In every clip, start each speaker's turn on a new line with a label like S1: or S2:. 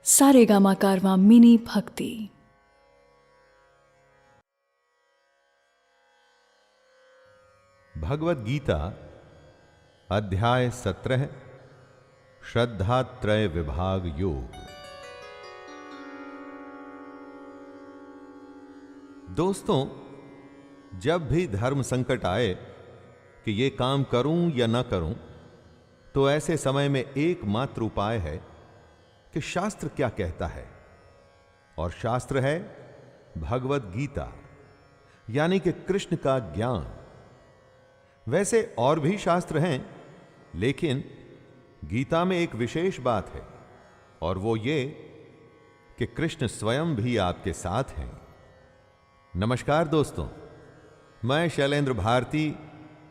S1: सारेगामा कारवां mini भक्ति।
S2: भगवत गीता अध्याय 17 श्रद्धात्रय विभाग योग। दोस्तों, जब भी धर्म संकट आए कि ये काम करूं या ना करूं, तो ऐसे समय में एकमात्र उपाय है कि शास्त्र क्या कहता है। और शास्त्र है भगवत गीता, यानी कि कृष्ण का ज्ञान। वैसे और भी शास्त्र हैं, लेकिन गीता में एक विशेष बात है, और वो ये कि कृष्ण स्वयं भी आपके साथ हैं। नमस्कार दोस्तों, मैं शैलेंद्र भारती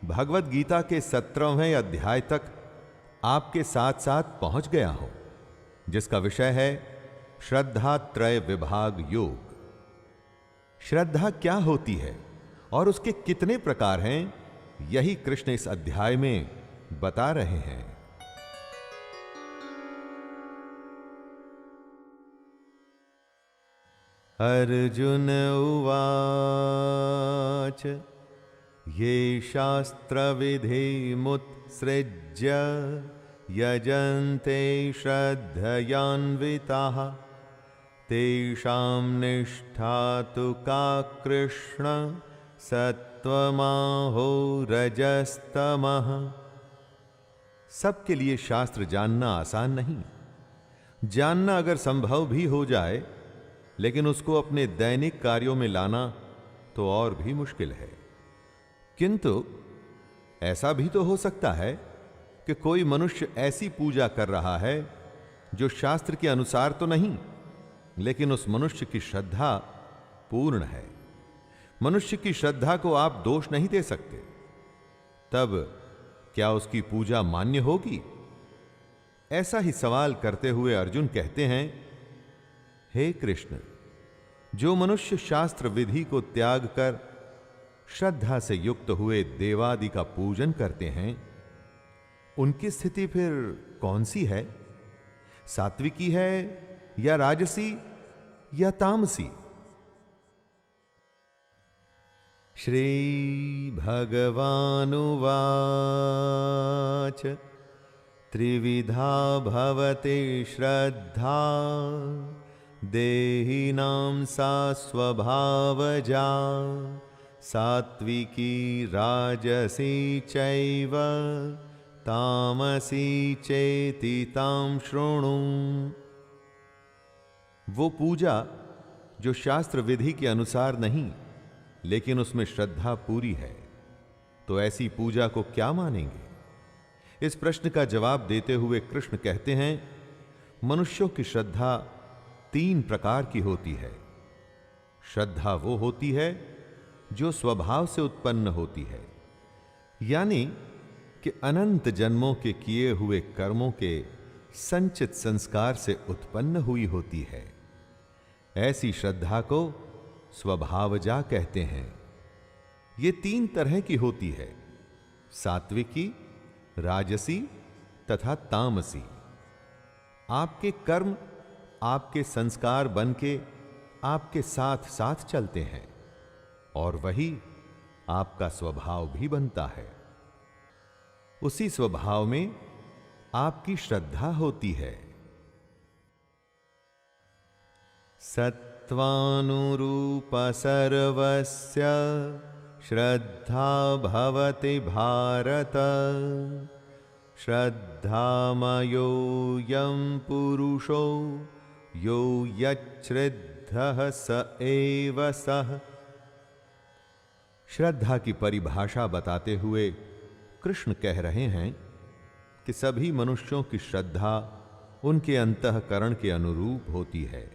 S2: भगवत गीता के 17वें अध्याय तक आपके साथ साथ पहुंच गया हूं, जिसका विषय है श्रद्धात्रय विभाग योग। श्रद्धा क्या होती है और उसके कितने प्रकार हैं, यही कृष्ण इस अध्याय में बता रहे हैं। अर्जुन उवाच ये शास्त्र विधि मुत्सृज्य यजन्ते श्रद्धयान्विताः तेषां निष्ठा तु का कृष्ण सत्वमाहो रजस्तमः। सबके लिए शास्त्र जानना आसान नहीं। जानना अगर संभव भी हो जाए, लेकिन उसको अपने दैनिक कार्यों में लाना तो और भी मुश्किल है। किंतु ऐसा भी तो हो सकता है कि कोई मनुष्य ऐसी पूजा कर रहा है जो शास्त्र के अनुसार तो नहीं, लेकिन उस मनुष्य की श्रद्धा पूर्ण है। मनुष्य की श्रद्धा को आप दोष नहीं दे सकते। तब क्या उसकी पूजा मान्य होगी? ऐसा ही सवाल करते हुए अर्जुन कहते हैं, हे कृष्ण, जो मनुष्य शास्त्र विधि को त्याग कर श्रद्धा से युक्त हुए देवादि का पूजन करते हैं, उनकी स्थिति फिर कौन सी है? सात्विकी है या राजसी या तामसी? श्री भगवानुवाच त्रिविधा भवति श्रद्धा देहिनां सा स्वभावजा सात्विकी राजसी चैव तामसी चेति तां शृणु। वो पूजा जो शास्त्र विधि के अनुसार नहीं, लेकिन उसमें श्रद्धा पूरी है, तो ऐसी पूजा को क्या मानेंगे? इस प्रश्न का जवाब देते हुए कृष्ण कहते हैं, मनुष्यों की श्रद्धा 3 प्रकार की होती है। श्रद्धा वो होती है जो स्वभाव से उत्पन्न होती है, यानी कि अनंत जन्मों के किए हुए कर्मों के संचित संस्कार से उत्पन्न हुई होती है। ऐसी श्रद्धा को स्वभावजा कहते हैं। ये 3 तरह की होती है, सात्विकी, राजसी तथा तामसी। आपके कर्म आपके संस्कार बनके आपके साथ साथ चलते हैं, और वही आपका स्वभाव भी बनता है। उसी स्वभाव में आपकी श्रद्धा होती है। सत्वानुरूप सर्वस्य श्रद्धा भवति भारत श्रद्धामयोऽयं पुरुषो यो यच्छ्रद्धः स एव सः। श्रद्धा की परिभाषा बताते हुए कृष्ण कह रहे हैं कि सभी मनुष्यों की श्रद्धा उनके अंतःकरण के अनुरूप होती है।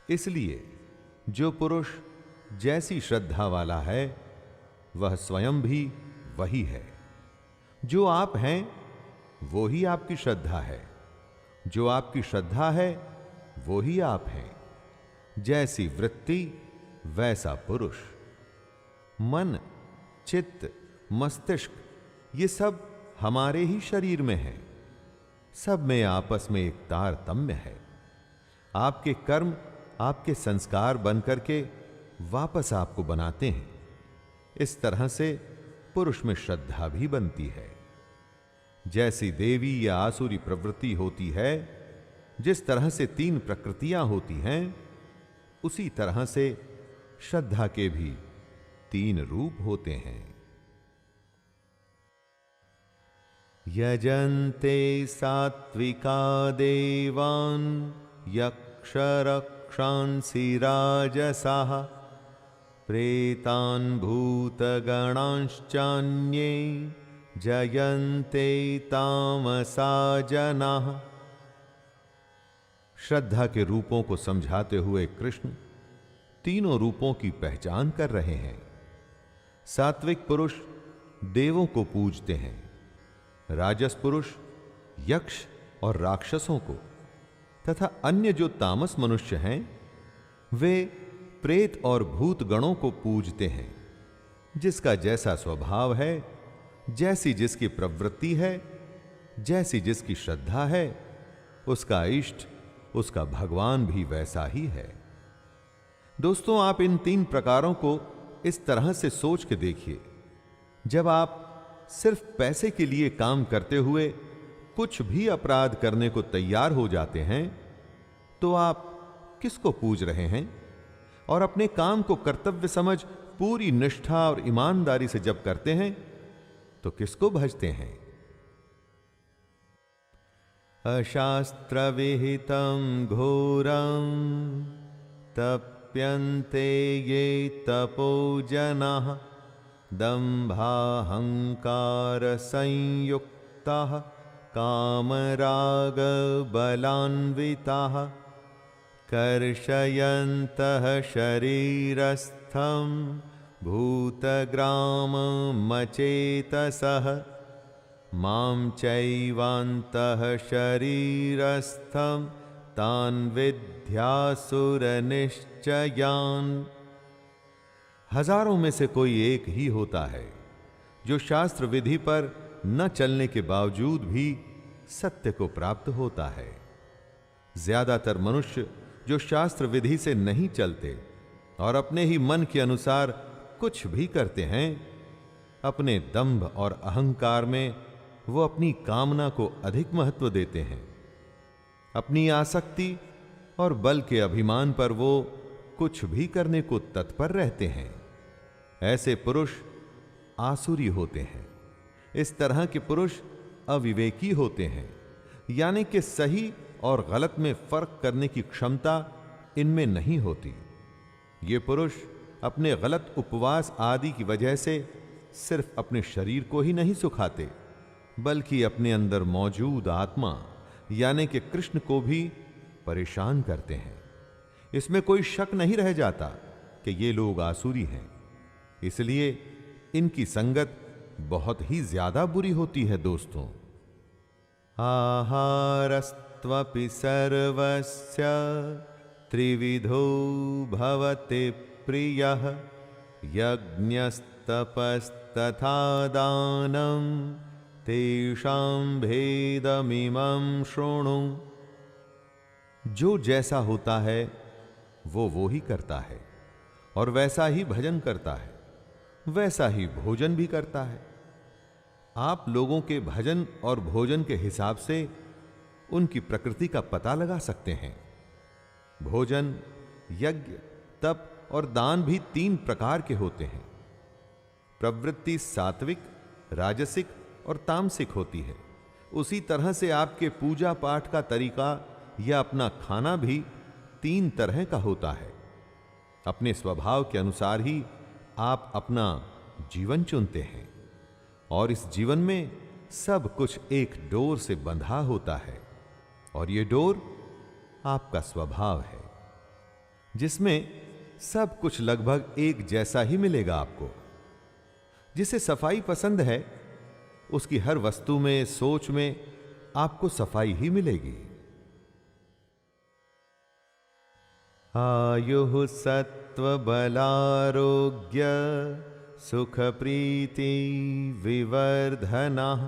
S2: इसलिए जो पुरुष जैसी श्रद्धा वाला है, वह स्वयं भी वही है। जो आप हैं वो ही आपकी श्रद्धा है, जो आपकी श्रद्धा है वो ही आप हैं। जैसी वृत्ति वैसा पुरुष। मन, चित्त, मस्तिष्क, ये सब हमारे ही शरीर में है। सब में आपस में एक तारतम्य है। आपके कर्म आपके संस्कार बनकर के वापस आपको बनाते हैं। इस तरह से पुरुष में श्रद्धा भी बनती है। जैसी देवी या आसुरी प्रवृत्ति होती है, जिस तरह से 3 प्रकृतियां होती हैं, उसी तरह से श्रद्धा के भी 3 रूप होते हैं। यजन्ते सात्विका देवान् यक्षरक्षांसि राजसाः प्रेतान् भूतगणांश्चान्ये जयन्ते तामसा जनाः। श्रद्धा के रूपों को समझाते हुए कृष्ण तीनों रूपों की पहचान कर रहे हैं। सात्विक पुरुष देवों को पूजते हैं, राजस पुरुष यक्ष और राक्षसों को, तथा अन्य जो तामस मनुष्य हैं वे प्रेत और भूत गणों को पूजते हैं। जिसका जैसा स्वभाव है, जैसी जिसकी प्रवृत्ति है, जैसी जिसकी श्रद्धा है, उसका इष्ट, उसका भगवान भी वैसा ही है। दोस्तों, आप इन 3 प्रकारों को इस तरह से सोच के देखिए। जब आप सिर्फ पैसे के लिए काम करते हुए कुछ भी अपराध करने को तैयार हो जाते हैं, तो आप किसको पूज रहे हैं? और अपने काम को कर्तव्य समझ पूरी निष्ठा और ईमानदारी से जब करते हैं, तो किसको भजते हैं? अशास्त्र विहितं घोरं तप्यन्ते ये तपो जनाः दम्भाहंकार संयुक्ताः कामराग बलान्विताः कर्षयन्तः शरीरस्थं भूतग्राममचेतसः मां चैवान्तः शरीरस्थं तान् विद्यासुरनिश्चयान्। हजारों में से कोई एक ही होता है जो शास्त्र विधि पर न चलने के बावजूद भी सत्य को प्राप्त होता है। ज्यादातर मनुष्य जो शास्त्र विधि से नहीं चलते और अपने ही मन के अनुसार कुछ भी करते हैं, अपने दंभ और अहंकार में वो अपनी कामना को अधिक महत्व देते हैं। अपनी आसक्ति और बल के अभिमान पर वो कुछ भी करने को तत्पर रहते हैं। ऐसे पुरुष आसुरी होते हैं। इस तरह के पुरुष अविवेकी होते हैं, यानी कि सही और गलत में फर्क करने की क्षमता इनमें नहीं होती। ये पुरुष अपने गलत उपवास आदि की वजह से सिर्फ अपने शरीर को ही नहीं सुखाते, बल्कि अपने अंदर मौजूद आत्मा यानी कि कृष्ण को भी परेशान करते हैं। इसमें कोई शक नहीं रह जाता कि ये लोग आसुरी हैं। इसलिए इनकी संगत बहुत ही ज्यादा बुरी होती है। दोस्तों, आहारस्त्वपि सर्वस्य त्रिविधो भवति प्रियः यज्ञस्तपस्तथा दानं तेषां भेदमिमं शृणु। जो जैसा होता है वो ही करता है, और वैसा ही भजन करता है, वैसा ही भोजन भी करता है। आप लोगों के भजन और भोजन के हिसाब से उनकी प्रकृति का पता लगा सकते हैं। भोजन, यज्ञ, तप और दान भी 3 प्रकार के होते हैं। प्रवृत्ति सात्विक, राजसिक और तामसिक होती है। उसी तरह से आपके पूजा पाठ का तरीका या अपना खाना भी 3 तरह का होता है। अपने स्वभाव के अनुसार ही आप अपना जीवन चुनते हैं, और इस जीवन में सब कुछ एक डोर से बंधा होता है, और यह डोर आपका स्वभाव है, जिसमें सब कुछ लगभग एक जैसा ही मिलेगा आपको। जिसे सफाई पसंद है, उसकी हर वस्तु में, सोच में आपको सफाई ही मिलेगी। आयुः सत्व बलारोग्य सुख प्रीति विवर्धनः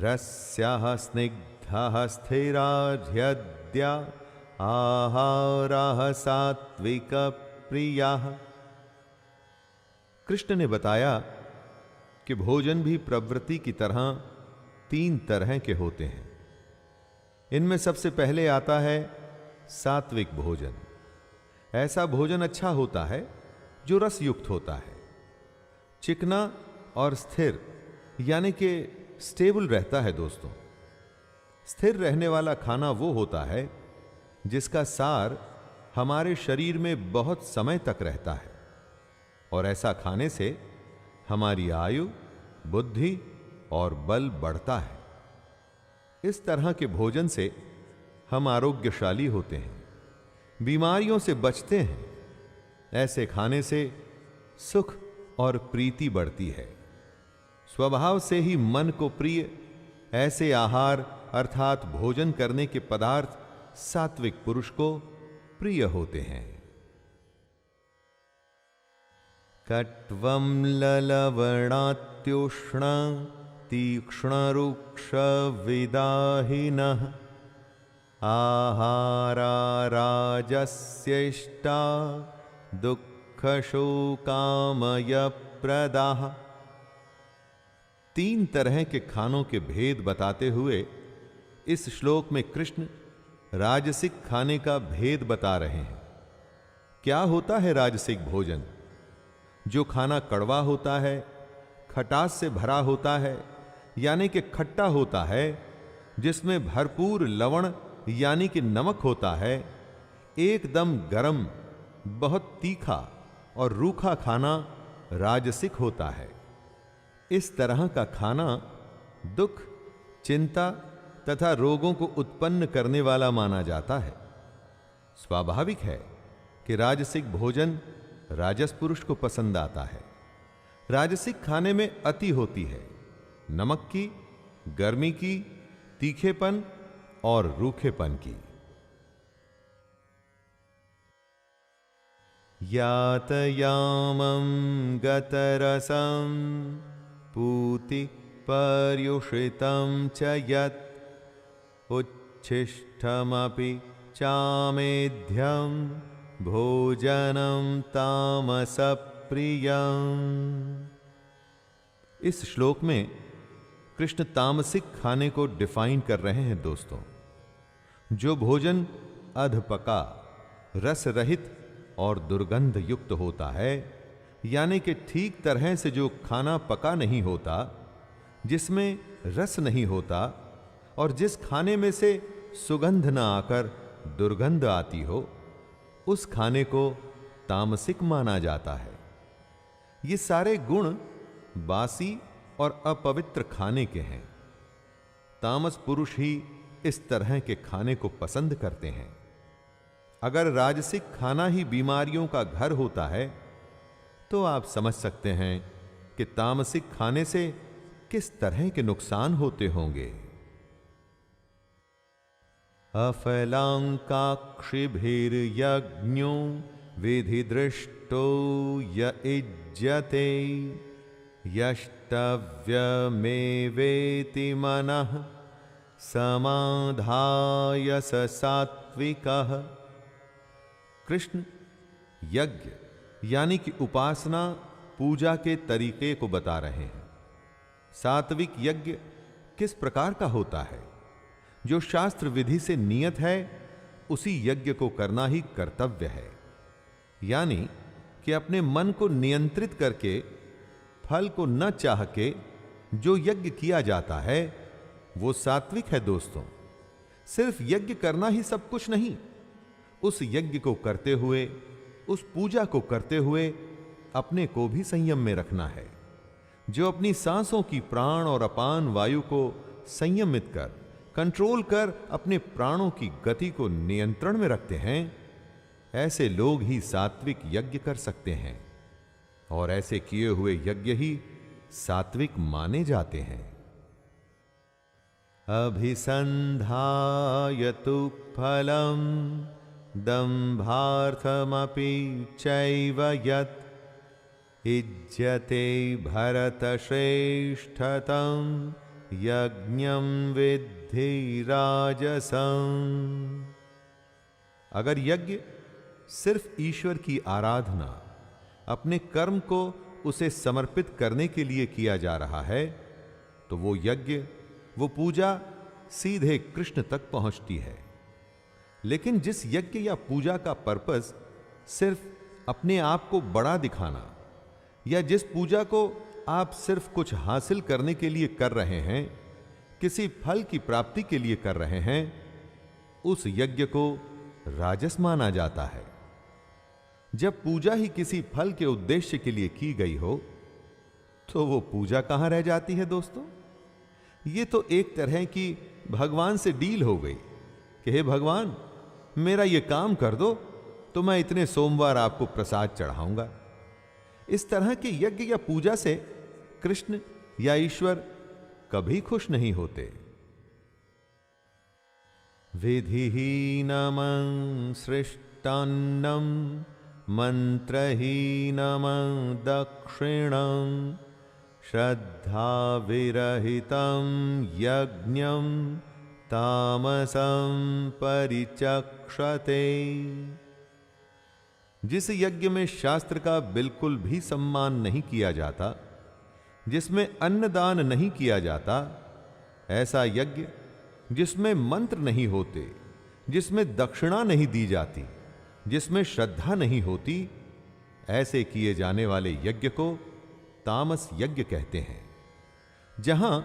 S2: रस्यः स्निग्धः स्थिरार्ध्यद्या आहाराः सात्विक प्रियाः। कृष्ण ने बताया कि भोजन भी प्रवृत्ति की तरह 3 तरह के होते हैं। इनमें सबसे पहले आता है सात्विक भोजन। ऐसा भोजन अच्छा होता है जो रस युक्त होता है, चिकना और स्थिर, यानी कि स्टेबल रहता है दोस्तों। स्थिर रहने वाला खाना वो होता है जिसका सार हमारे शरीर में बहुत समय तक रहता है, और ऐसा खाने से हमारी आयु, बुद्धि और बल बढ़ता है। इस तरह के भोजन से हम आरोग्यशाली होते हैं, बीमारियों से बचते हैं। ऐसे खाने से सुख और प्रीति बढ़ती है। स्वभाव से ही मन को प्रिय ऐसे आहार अर्थात भोजन करने के पदार्थ सात्विक पुरुष को प्रिय होते हैं। कट्वं ललवणात्युष्ण तीक्ष्ण रुक्ष विदाहिनः आहारा राजस्येष्टा दुःख शोकामय प्रदाः। 3 तरह के खानों के भेद बताते हुए इस श्लोक में कृष्ण राजसिक खाने का भेद बता रहे हैं। क्या होता है राजसिक भोजन? जो खाना कड़वा होता है, खटास से भरा होता है, यानी कि खट्टा होता है, जिसमें भरपूर लवण यानी कि नमक होता है, एकदम गरम, बहुत तीखा और रूखा खाना राजसिक होता है। इस तरह का खाना दुख, चिंता तथा रोगों को उत्पन्न करने वाला माना जाता है। स्वाभाविक है कि राजसिक भोजन राजस पुरुष को पसंद आता है। राजसिक खाने में अति होती है, नमक की, गर्मी की, तीखेपन और रूखेपन की। यातयामं गतरसं पूति पर्युषितं च यत् उच्छिष्टमपि चामेध्यं भोजनं तामसप्रियम्। इस श्लोक में कृष्ण तामसिक खाने को डिफाइन कर रहे हैं दोस्तों। जो भोजन अधपका, रस रहित और दुर्गंध युक्त होता है, यानी कि ठीक तरह से जो खाना पका नहीं होता, जिसमें रस नहीं होता और जिस खाने में से सुगंध न आकर दुर्गंध आती हो, उस खाने को तामसिक माना जाता है। ये सारे गुण बासी और अपवित्र खाने के हैं। तामस पुरुष ही इस तरह के खाने को पसंद करते हैं। अगर राजसिक खाना ही बीमारियों का घर होता है, तो आप समझ सकते हैं कि तामसिक खाने से किस तरह के नुकसान होते होंगे। अफलांकाक्षिभिर्यज्ञो विधिदृष्टो य इज्यते यष्टव्यमेवेति मनः समाधाय स सात्विकः। कृष्ण यज्ञ यानी कि उपासना, पूजा के तरीके को बता रहे हैं। सात्विक यज्ञ किस प्रकार का होता है? जो शास्त्र विधि से नियत है, उसी यज्ञ को करना ही कर्तव्य है। यानी कि अपने मन को नियंत्रित करके, फल को न चाह के जो यज्ञ किया जाता है, वो सात्विक है दोस्तों। सिर्फ यज्ञ करना ही सब कुछ नहीं। उस यज्ञ को करते हुए, उस पूजा को करते हुए अपने को भी संयम में रखना है। जो अपनी सांसों की प्राण और अपान वायु को संयमित कर, कंट्रोल कर अपने प्राणों की गति को नियंत्रण में रखते हैं, ऐसे लोग ही सात्विक यज्ञ कर सकते हैं। और ऐसे किए हुए यज्ञ ही सात्विक माने जाते हैं। अभिसंधाय तु फलम् दंभार्थमपि चैव यत् इज्यते भरतश्रेष्ठतं यज्ञं विद्धि राजसम्। अगर यज्ञ सिर्फ ईश्वर की आराधना, अपने कर्म को उसे समर्पित करने के लिए किया जा रहा है, तो वो यज्ञ, वो पूजा सीधे कृष्ण तक पहुंचती है। लेकिन जिस यज्ञ या पूजा का पर्पस सिर्फ अपने आप को बड़ा दिखाना, या जिस पूजा को आप सिर्फ कुछ हासिल करने के लिए कर रहे हैं, किसी फल की प्राप्ति के लिए कर रहे हैं, उस यज्ञ को राजस माना जाता है। जब पूजा ही किसी फल के उद्देश्य के लिए की गई हो, तो वो पूजा कहां रह जाती है दोस्तों? ये तो एक तरह की भगवान से डील हो गई कि हे भगवान, मेरा ये काम कर दो तो मैं इतने सोमवार आपको प्रसाद चढ़ाऊंगा। इस तरह के यज्ञ या पूजा से कृष्ण या ईश्वर कभी खुश नहीं होते। विधिहीनम सृष्टान्नम मंत्रहीनम दक्षिणम श्रद्धा विरहितं यज्ञं तामसं परिचक्षते। जिस यज्ञ में शास्त्र का बिल्कुल भी सम्मान नहीं किया जाता, जिसमें अन्नदान नहीं किया जाता, ऐसा यज्ञ जिसमें मंत्र नहीं होते, जिसमें दक्षिणा नहीं दी जाती, जिसमें श्रद्धा नहीं होती, ऐसे किए जाने वाले यज्ञ को तामस यज्ञ कहते हैं। जहां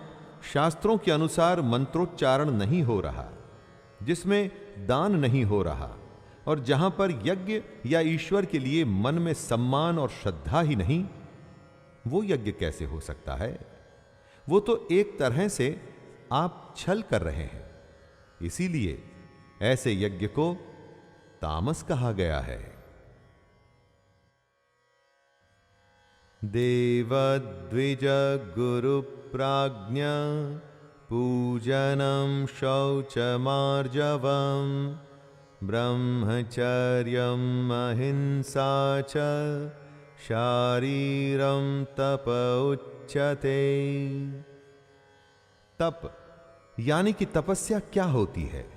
S2: शास्त्रों के अनुसार मंत्रोच्चारण नहीं हो रहा, जिसमें दान नहीं हो रहा, और जहां पर यज्ञ या ईश्वर के लिए मन में सम्मान और श्रद्धा ही नहीं, वो यज्ञ कैसे हो सकता है? वो तो एक तरह से आप छल कर रहे हैं। इसीलिए ऐसे यज्ञ को तामस कहा गया है। देवद्विज गुरु प्राज्ञा पूजनम शौचमार्जवम ब्रह्मचर्यम अहिंसा च शारीरम तप उच्यते। तप यानी कि तपस्या क्या होती है,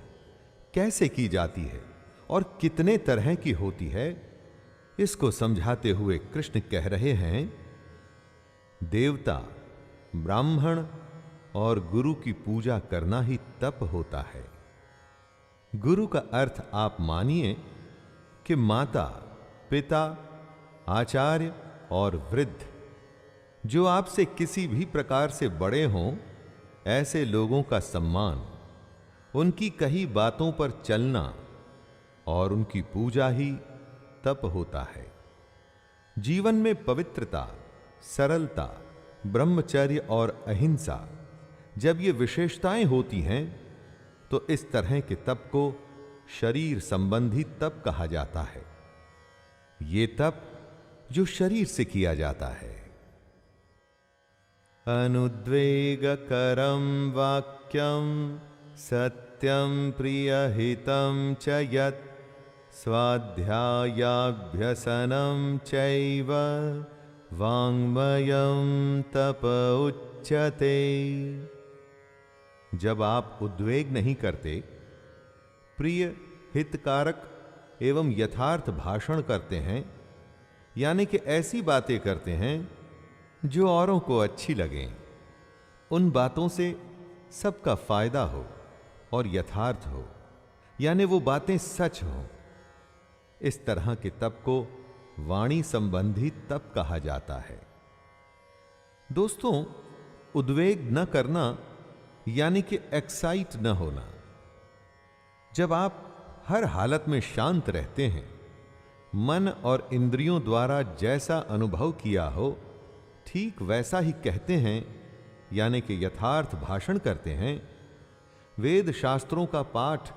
S2: कैसे की जाती है और कितने तरह की होती है, इसको समझाते हुए कृष्ण कह रहे हैं, देवता, ब्राह्मण और गुरु की पूजा करना ही तप होता है। गुरु का अर्थ आप मानिए कि माता, पिता, आचार्य और वृद्ध, जो आपसे किसी भी प्रकार से बड़े हों, ऐसे लोगों का सम्मान, उनकी कही बातों पर चलना और उनकी पूजा ही तप होता है। जीवन में पवित्रता, सरलता, ब्रह्मचर्य और अहिंसा, जब ये विशेषताएं होती हैं, तो इस तरह के तप को शरीर संबंधी तप कहा जाता है। ये तप जो शरीर से किया जाता है। अनुद्वेगकरं वाक्यं सत्यं प्रियहितं च यत् स्वाध्यायाभ्यसनं चैव वाङ्मयं तप उच्यते। जब आप उद्वेग नहीं करते, प्रिय, हितकारक एवं यथार्थ भाषण करते हैं, यानी कि ऐसी बातें करते हैं जो औरों को अच्छी लगें, उन बातों से सबका फायदा हो और यथार्थ हो, यानी वो बातें सच हो, इस तरह के तप को वाणी संबंधी तप कहा जाता है। दोस्तों, उद्वेग न करना यानी कि एक्साइट न होना। जब आप हर हालत में शांत रहते हैं, मन और इंद्रियों द्वारा जैसा अनुभव किया हो ठीक वैसा ही कहते हैं, यानी कि यथार्थ भाषण करते हैं, वेद शास्त्रों का पाठ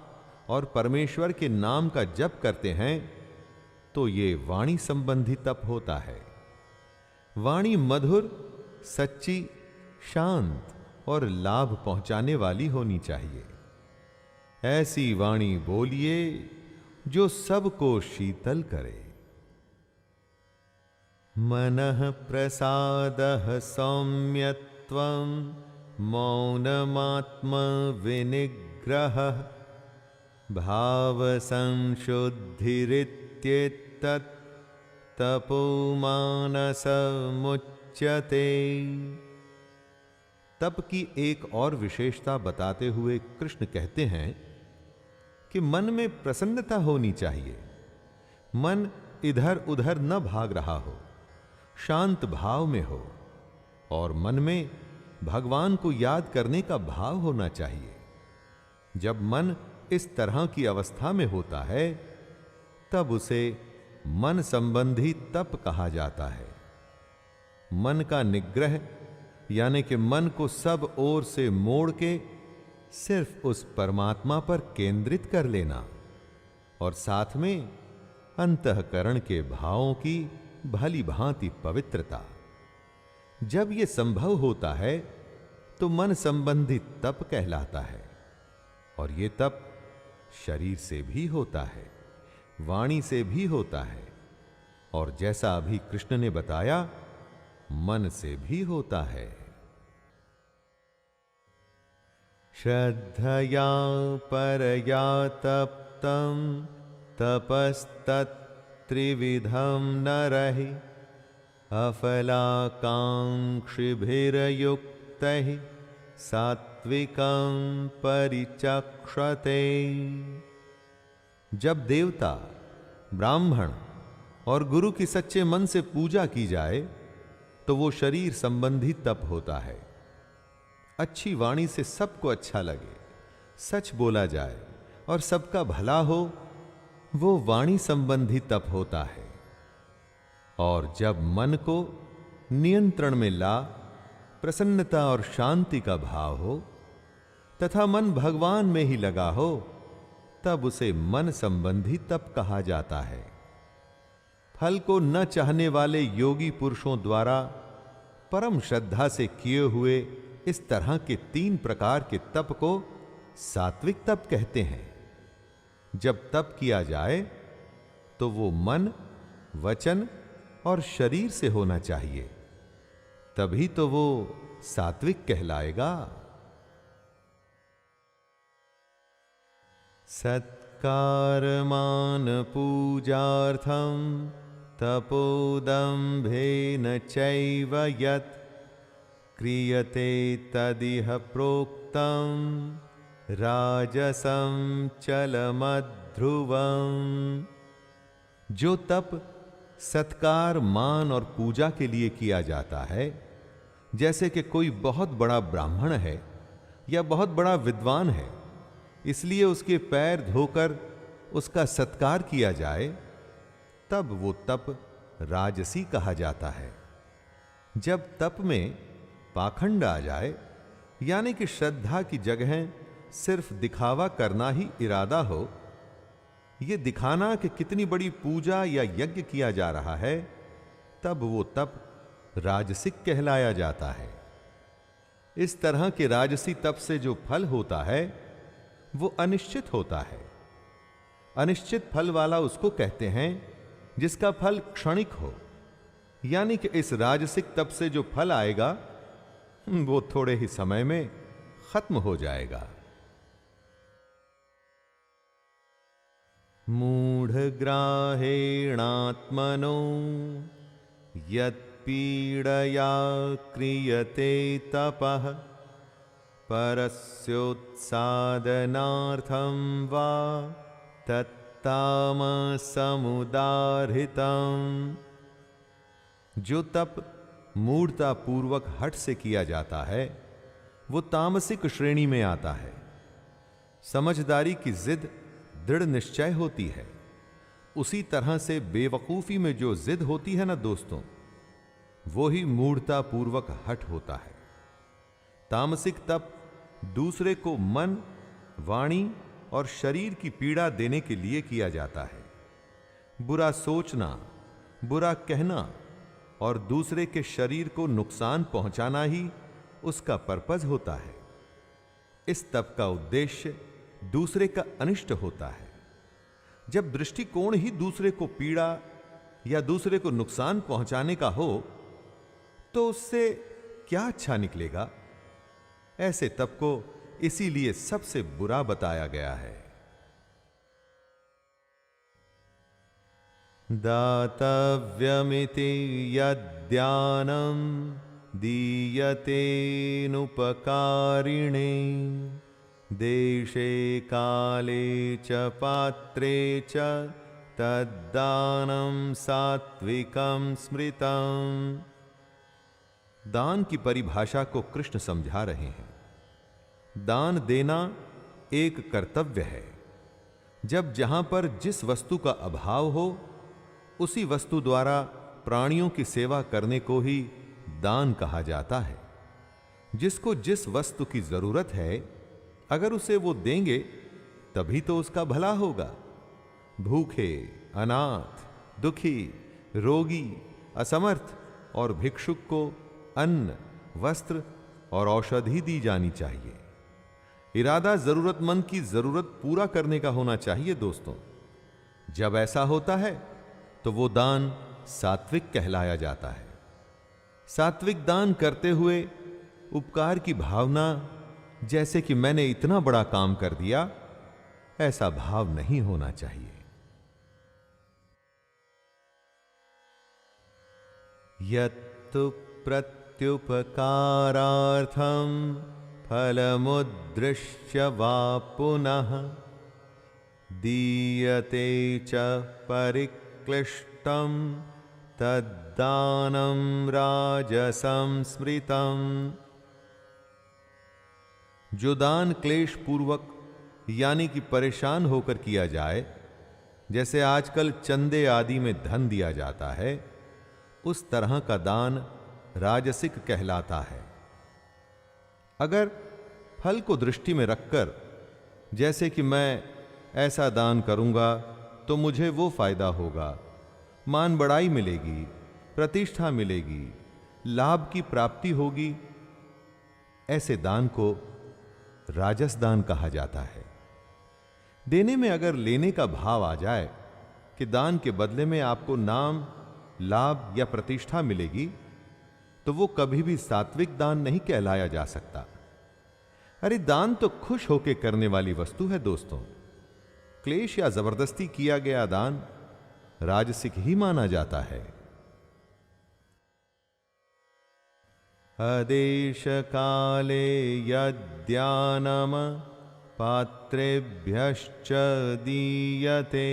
S2: और परमेश्वर के नाम का जप करते हैं, तो ये वाणी संबंधी तप होता है। वाणी मधुर, सच्ची, शांत और लाभ पहुंचाने वाली होनी चाहिए। ऐसी वाणी बोलिए जो सबको शीतल करे। मनः प्रसादः सौम्यत्वं मौनमात्म विनिग्रहः भाव संशुद्धिरित्येतत् तपो मानसमुच्यते। तप की एक और विशेषता बताते हुए कृष्ण कहते हैं कि मन में प्रसन्नता होनी चाहिए, मन इधर उधर न भाग रहा हो, शांत भाव में हो, और मन में भगवान को याद करने का भाव होना चाहिए। जब मन इस तरह की अवस्था में होता है तब उसे मन संबंधी तप कहा जाता है। मन का निग्रह यानी कि मन को सब ओर से मोड़ के सिर्फ उस परमात्मा पर केंद्रित कर लेना, और साथ में अंतःकरण के भावों की भली भांति पवित्रता। जब यह संभव होता है तो मन संबंधी तप कहलाता है। और यह तप शरीर से भी होता है, वाणी से भी होता है, और जैसा अभी कृष्ण ने बताया मन से भी होता है। श्रद्धया परया तप्तं तपस्तत्त्रिविधं नरहि अफलाकांक्षिभिर्युक्तैः सात्विकं परिचक्षते। जब देवता, ब्राह्मण और गुरु की सच्चे मन से पूजा की जाए तो वो शरीर संबंधी तप होता है। अच्छी वाणी से सबको अच्छा लगे, सच बोला जाए और सबका भला हो, वो वाणी संबंधी तप होता है। और जब मन को नियंत्रण में ला प्रसन्नता और शांति का भाव हो तथा मन भगवान में ही लगा हो, तब उसे मन संबंधी तप कहा जाता है। फल को न चाहने वाले योगी पुरुषों द्वारा परम श्रद्धा से किए हुए इस तरह के 3 प्रकार के तप को सात्विक तप कहते हैं। जब तप किया जाए तो वो मन, वचन और शरीर से होना चाहिए, तभी तो वो सात्विक कहलाएगा। सत्कारमान पूजार्थं तपोदम्भेन चैव यत् क्रियते तदिह प्रोक्तं राजसं चलमध्रुवम्। जो तप सत्कार, मान और पूजा के लिए किया जाता है, जैसे कि कोई बहुत बड़ा ब्राह्मण है या बहुत बड़ा विद्वान है, इसलिए उसके पैर धोकर उसका सत्कार किया जाए, तब वो तप राजसी कहा जाता है। जब तप में पाखंड आ जाए, यानी कि श्रद्धा की जगह सिर्फ दिखावा करना ही इरादा हो, यह दिखाना कि कितनी बड़ी पूजा या यज्ञ किया जा रहा है, तब वो तप राजसिक कहलाया जाता है। इस तरह के राजसी तप से जो फल होता है वो अनिश्चित होता है। अनिश्चित फल वाला उसको कहते हैं जिसका फल क्षणिक हो, यानी कि इस राजसिक तप से जो फल आएगा वो थोड़े ही समय में खत्म हो जाएगा। मूढ़ग्राहेणात्मनो यत्पीडया क्रियते तपः परस्योत्सादनार्थं वा तत्तामसमुदाहृतं। जो तप मूढ़ता पूर्वक हठ से किया जाता है वो तामसिक श्रेणी में आता है। समझदारी की जिद दृढ़ निश्चय होती है। उसी तरह से बेवकूफी में जो जिद होती है ना दोस्तों, वो ही मूढ़ता पूर्वक हठ होता है। तामसिक तप दूसरे को मन, वाणी और शरीर की पीड़ा देने के लिए किया जाता है। बुरा सोचना, बुरा कहना और दूसरे के शरीर को नुकसान पहुंचाना ही उसका पर्पज होता है। इस तप का उद्देश्य दूसरे का अनिष्ट होता है। जब दृष्टिकोण ही दूसरे को पीड़ा या दूसरे को नुकसान पहुंचाने का हो तो उससे क्या अच्छा निकलेगा। ऐसे तप को इसीलिए सबसे बुरा बताया गया है। दातव्यमिति यद्दानं दीयतेनुपकारिणे देशे काले च पात्रे च तद्दानं सात्विकं स्मृतम्। दान की परिभाषा को कृष्ण समझा रहे हैं। दान देना एक कर्तव्य है। जब जहां पर जिस वस्तु का अभाव हो, उसी वस्तु द्वारा प्राणियों की सेवा करने को ही दान कहा जाता है। जिसको जिस वस्तु की जरूरत है, अगर उसे वो देंगे तभी तो उसका भला होगा। भूखे, अनाथ, दुखी, रोगी, असमर्थ और भिक्षुक को अन्न, वस्त्र और औषधि दी जानी चाहिए। इरादा जरूरतमंद की जरूरत पूरा करने का होना चाहिए दोस्तों। जब ऐसा होता है तो वो दान सात्विक कहलाया जाता है। सात्विक दान करते हुए उपकार की भावना, जैसे कि मैंने इतना बड़ा काम कर दिया, ऐसा भाव नहीं होना चाहिए। यत्तु प्रत्युपकारार्थं फलमुद्दृश्य वा पुनः दीयते च परिक्लिष्टं तद्दानं राजसं स्मृतम्। जो दान क्लेश पूर्वक यानी कि परेशान होकर किया जाए, जैसे आजकल चंदे आदि में धन दिया जाता है, उस तरह का दान राजसिक कहलाता है। अगर फल को दृष्टि में रखकर, जैसे कि मैं ऐसा दान करूंगा तो मुझे वो फायदा होगा, मान बढ़ाई मिलेगी, प्रतिष्ठा मिलेगी, लाभ की प्राप्ति होगी, ऐसे दान को राजस दान कहा जाता है। देने में अगर लेने का भाव आ जाए कि दान के बदले में आपको नाम, लाभ या प्रतिष्ठा मिलेगी, तो वो कभी भी सात्विक दान नहीं कहलाया जा सकता। अरे दान तो खुश होकर करने वाली वस्तु है दोस्तों। क्लेश या जबरदस्ती किया गया दान राजसिक ही माना जाता है। अदेश काले यद्दानम पात्रेभ्यश्च दीयते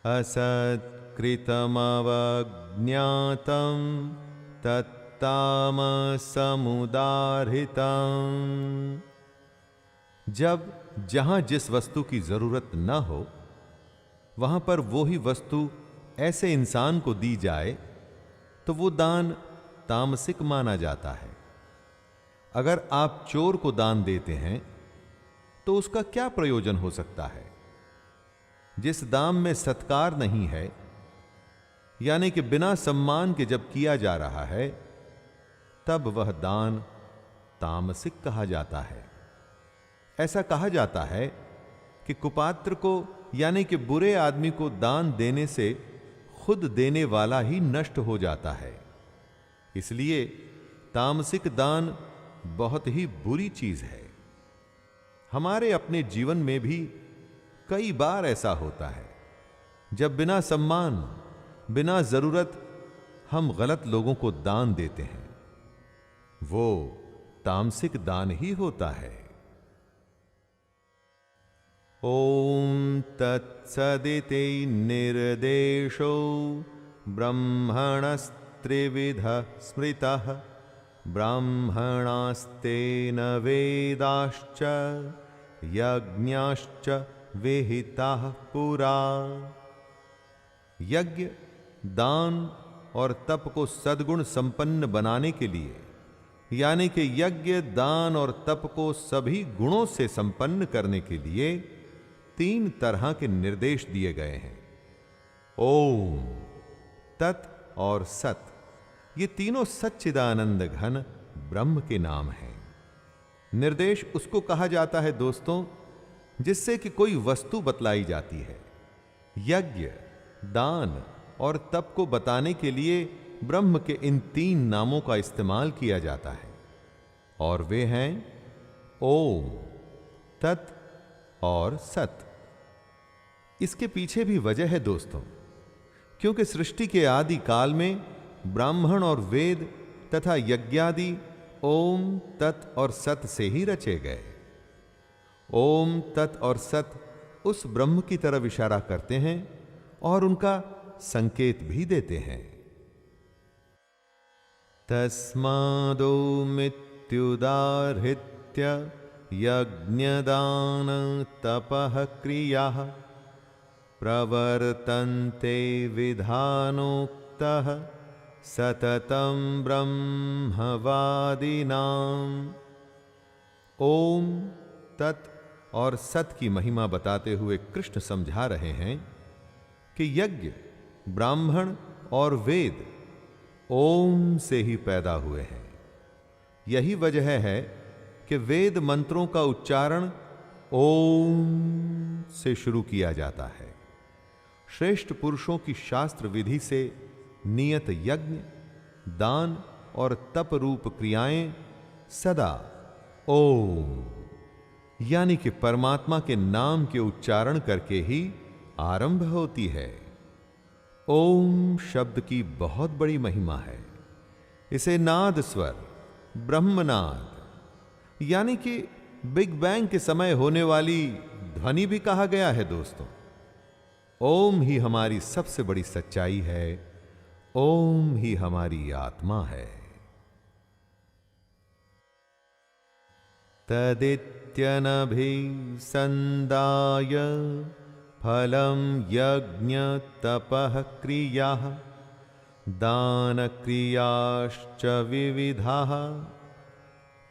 S2: असत्कृतमवज्ञातं तत्तामसमुदाहृतम्। जब जहां जिस वस्तु की जरूरत न हो, वहां पर वो ही वस्तु ऐसे इंसान को दी जाए तो वो दान तामसिक माना जाता है। अगर आप चोर को दान देते हैं तो उसका क्या प्रयोजन हो सकता है? जिस दाम में सत्कार नहीं है, यानी कि बिना सम्मान के जब किया जा रहा है, तब वह दान तामसिक कहा जाता है। ऐसा कहा जाता है कि कुपात्र को यानी कि बुरे आदमी को दान देने से खुद देने वाला ही नष्ट हो जाता है। इसलिए तामसिक दान बहुत ही बुरी चीज है। हमारे अपने जीवन में भी कई बार ऐसा होता है, जब बिना सम्मान, बिना जरूरत हम गलत लोगों को दान देते हैं। वो तामसिक दान ही होता है। ओम तत्सदिति निर्देशो ब्रह्मणस्त्रिविध स्मृतः ब्राह्मणास्तेन वेदाश्च यज्ञाश्च विहिताः पुरा। यज्ञ, दान और तप को सद्गुण संपन्न बनाने के लिए, यानी कि यज्ञ, दान और तप को सभी गुणों से संपन्न करने के लिए 3 तरह के निर्देश दिए गए हैं। ओम, तत् और सत, ये तीनों सच्चिदानंद घन ब्रह्म के नाम हैं। निर्देश उसको कहा जाता है दोस्तों, जिससे कि कोई वस्तु बतलाई जाती है। यज्ञ, दान और तप को बताने के लिए ब्रह्म के इन 3 नामों का इस्तेमाल किया जाता है, और वे हैं ओम, तत् और सत। इसके पीछे भी वजह है दोस्तों। क्योंकि सृष्टि के आदि काल में ब्राह्मण और वेद तथा यज्ञादि ओम, तत् और सत से ही रचे गए। ओम, तत् और सत उस ब्रह्म की तरफ इशारा करते हैं और उनका संकेत भी देते हैं। तस्मादोमित्युदाहृत्य यज्ञदान तपः क्रियाः प्रवर्तन्ते विधानोक्तः सततं ब्रह्मवादिनाम्। ओम, तत् और सत की महिमा बताते हुए कृष्ण समझा रहे हैं कि यज्ञ, ब्राह्मण और वेद ओम से ही पैदा हुए हैं। यही वजह है कि वेद मंत्रों का उच्चारण ओम से शुरू किया जाता है। श्रेष्ठ पुरुषों की शास्त्र विधि से नियत यज्ञ, दान और तप रूप क्रियाएं सदा ओम यानी कि परमात्मा के नाम के उच्चारण करके ही आरंभ होती है। ओम शब्द की बहुत बड़ी महिमा है। इसे नाद स्वर, ब्रह्मनाद यानी कि बिग बैंग के समय होने वाली ध्वनि भी कहा गया है। दोस्तों, ओम ही हमारी सबसे बड़ी सच्चाई है। ओम ही हमारी आत्मा है। तदित्यनभिसंदाय फलं यज्ञ तपः क्रियाः दान क्रियाश्च विविधाः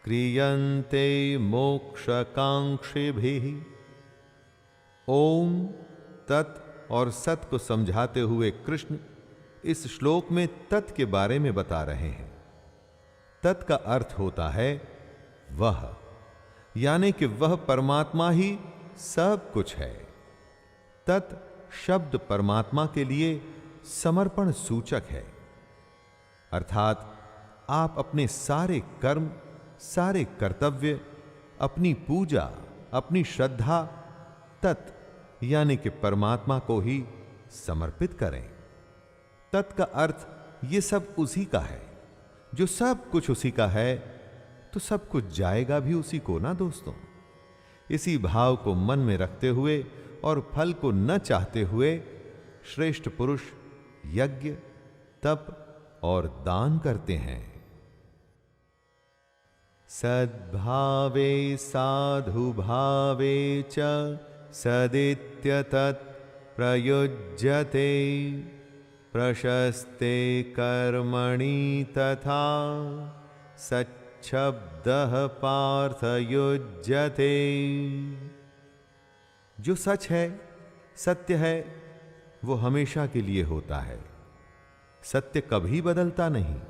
S2: क्रियन्ते मोक्षकांक्षिभिः। ओम, तत् और सत को समझाते हुए कृष्ण इस श्लोक में तत् के बारे में बता रहे हैं। तत् का अर्थ होता है वह, यानी कि वह परमात्मा ही सब कुछ है। तत् शब्द परमात्मा के लिए समर्पण सूचक है, अर्थात आप अपने सारे कर्म, सारे कर्तव्य, अपनी पूजा, अपनी श्रद्धा तत् यानी कि परमात्मा को ही समर्पित करें। तत् का अर्थ ये सब उसी का है। जो सब कुछ उसी का है तो सब कुछ जाएगा भी उसी को ना दोस्तों। इसी भाव को मन में रखते हुए और फल को न चाहते हुए श्रेष्ठ पुरुष यज्ञ, तप और दान करते हैं। सद्भावे साधु भावे च सदित्यतत् प्रयुज्यते प्रशस्ते कर्मणि तथा सच्छब्दः पार्थयुज्यते। जो सच है, सत्य है, वो हमेशा के लिए होता है। सत्य कभी बदलता नहीं।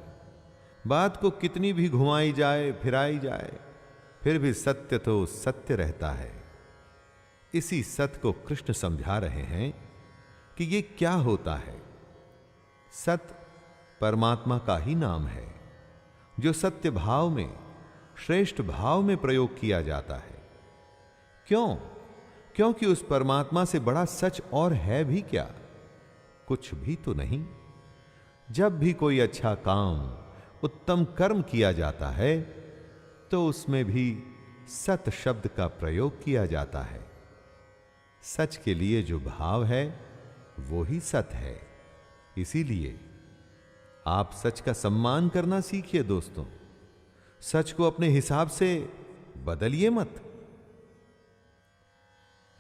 S2: बात को कितनी भी घुमाई जाए, फिराई जाए, फिर भी सत्य तो सत्य रहता है। इसी सत्य को कृष्ण समझा रहे हैं कि ये क्या होता है। सत्य परमात्मा का ही नाम है, जो सत्य भाव में, श्रेष्ठ भाव में प्रयोग किया जाता है। क्यों? क्योंकि उस परमात्मा से बड़ा सच और है भी क्या? कुछ भी तो नहीं। जब भी कोई अच्छा काम, उत्तम कर्म किया जाता है तो उसमें भी सत शब्द का प्रयोग किया जाता है। सच के लिए जो भाव है वो ही सत है। इसीलिए आप सच का सम्मान करना सीखिए दोस्तों। सच को अपने हिसाब से बदलिए मत।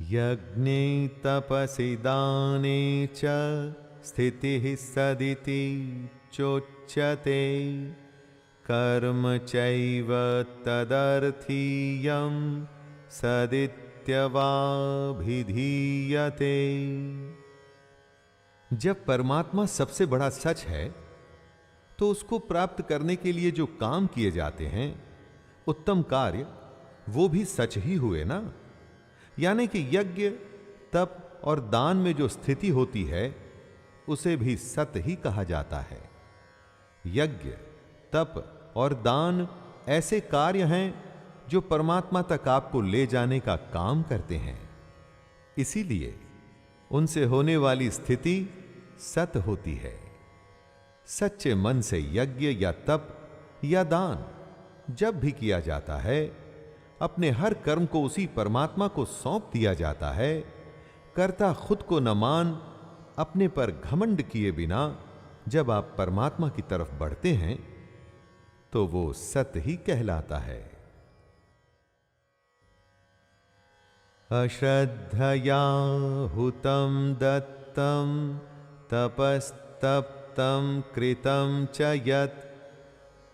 S2: यज्ञे तपसि दाने च स्थितिः सदिति चोच्यते कर्म चैव तदर्थीयं सदित्यवाभिधीयते। जब परमात्मा सबसे बड़ा सच है तो उसको प्राप्त करने के लिए जो काम किए जाते हैं, उत्तम कार्य, वो भी सच ही हुए ना। यानी कि यज्ञ, तप और दान में जो स्थिति होती है उसे भी सत ही कहा जाता है। यज्ञ, तप और दान ऐसे कार्य हैं जो परमात्मा तक आपको ले जाने का काम करते हैं। इसीलिए उनसे होने वाली स्थिति सत होती है। सच्चे मन से यज्ञ या तप या दान जब भी किया जाता है, अपने हर कर्म को उसी परमात्मा को सौंप दिया जाता है। कर्ता खुद को न मान अपने पर घमंड किए बिना जब आप परमात्मा की तरफ बढ़ते हैं तो वो सत ही कहलाता है। अश्रद्धया हुतं दत्तं तपस्तप्तं कृतं च यत्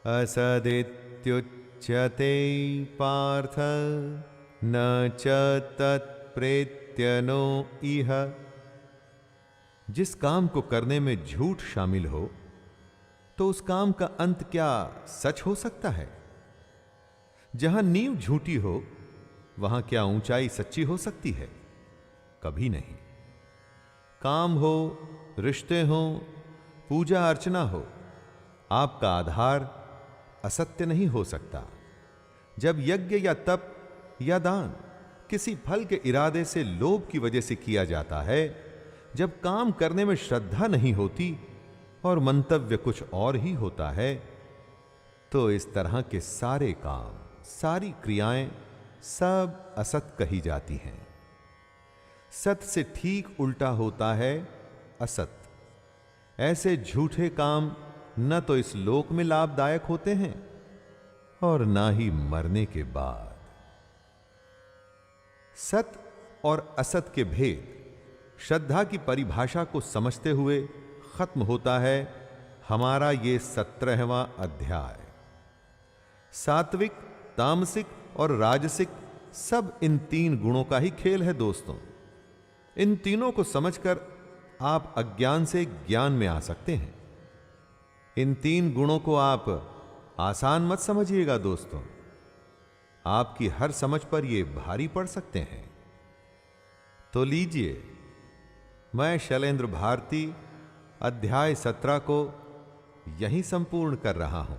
S2: असदित्युच्यते पार्थ न च तत्प्रेत्यनो इह। जिस काम को करने में झूठ शामिल हो तो उस काम का अंत क्या सच हो सकता है? जहां नींव झूठी हो वहां क्या ऊंचाई सच्ची हो सकती है? कभी नहीं। काम हो, रिश्ते हो, पूजा अर्चना हो, आपका आधार असत्य नहीं हो सकता। जब यज्ञ या तप या दान किसी फल के इरादे से लोभ की वजह से किया जाता है, जब काम करने में श्रद्धा नहीं होती और मंतव्य कुछ और ही होता है, तो इस तरह के सारे काम, सारी क्रियाएं सब असत कही जाती हैं। सत से ठीक उल्टा होता है असत। ऐसे झूठे काम न तो इस लोक में लाभदायक होते हैं और ना ही मरने के बाद। सत और असत के भेद श्रद्धा की परिभाषा को समझते हुए खत्म होता है हमारा ये 17वां अध्याय। सात्विक, तामसिक और राजसिक सब इन 3 गुणों का ही खेल है दोस्तों। इन तीनों को समझकर आप अज्ञान से ज्ञान में आ सकते हैं। इन 3 गुणों को आप आसान मत समझिएगा दोस्तों, आपकी हर समझ पर ये भारी पड़ सकते हैं। तो लीजिए, मैं शैलेंद्र भारती अध्याय 17 को यहीं संपूर्ण कर रहा हूं।